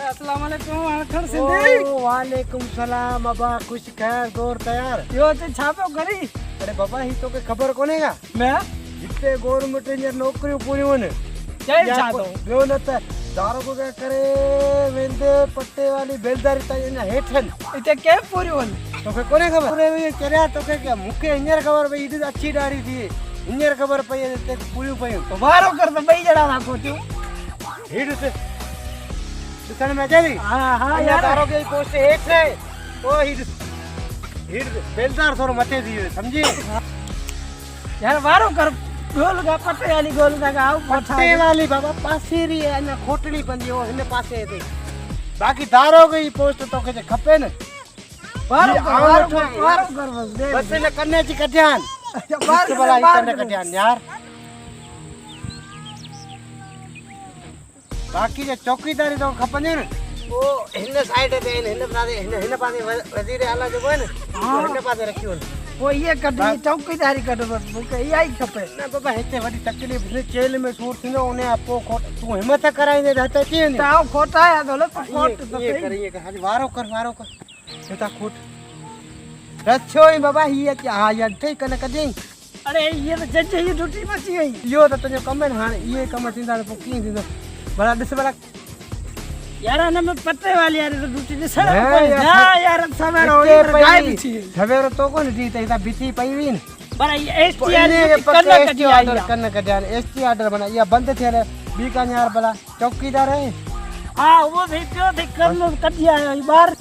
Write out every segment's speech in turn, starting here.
अस्सलाम वालेकुम अखर सिंधी वालेकुम सलाम बाबा खुश खैर गोर तैयार यो ते छापो करी अरे बाबा ही तो के खबर कोने का मैं जिते गवर्नमेंट जे नौकरियों पूरी वन जय छातो बियो न त दारो को क्या करे वेंदे पट्टे वाली बेलदारी ता इन हेठन इते के पूरी वन तो के कोने खबर पूरे में करया तो के क्या मुके इंजर खबर भई इदी अच्छी डारी थी इंजर खबर पई ते पूरी पई तो वारो कर तो बई जड़ा ना को तू हिट से दुकान में जाई हां यार दारो के पोस्ट हेठ है ओ हिट हिट बेलदार थोरो मथे थी समझी यार वारो कर गोल का पट्टे वाली गोल का आओ पट्टे वाली बाबा पासेरी है ना खोटड़ी पंदी ओ इन पासे ते बाकी दारो गई पोस्ट तो के खपे न वारो कर बस ने करने जी कध्यान बार वाला ही करने कध्यान यार बाकी जे चौकीदारी तो खपने न ओ इन साइड ते इन पासे वजीर आला जो है न इन पासे रखियो न वो ये कटी चौकीदारी कर बस मुके यही खपे ना बाबा हेते वडी तकलीफ ने जेल में सूट थीनो उने आपो तू हिम्मत कराई दे रहता की न ताओ खोटा है तो खोट तो ये करिए का हाली वारो कर हेता खोट रच्छो ही बाबा ये हां यार थे कने कदे अरे ये तो जज ये ड्यूटी बची गई यो तो तुझे कमेंट हां ये कम थींदा तो की थींदो बड़ा दिस बड़ा यार ना मैं पत्ते वाली यार ड्यूटी ने सड़ा हां यार सवेरे हो गाय बिछी सवेरे तो कोन दी ता बिछी पई वीन बड़ा ये एसटीआर करना कटिया एसटी ऑर्डर बना या बंद थे रे बीकानेर वाला चौकीदार है हां वो भी क्यों थे कर लो कटिया बाहर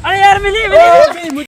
अरे यार मिली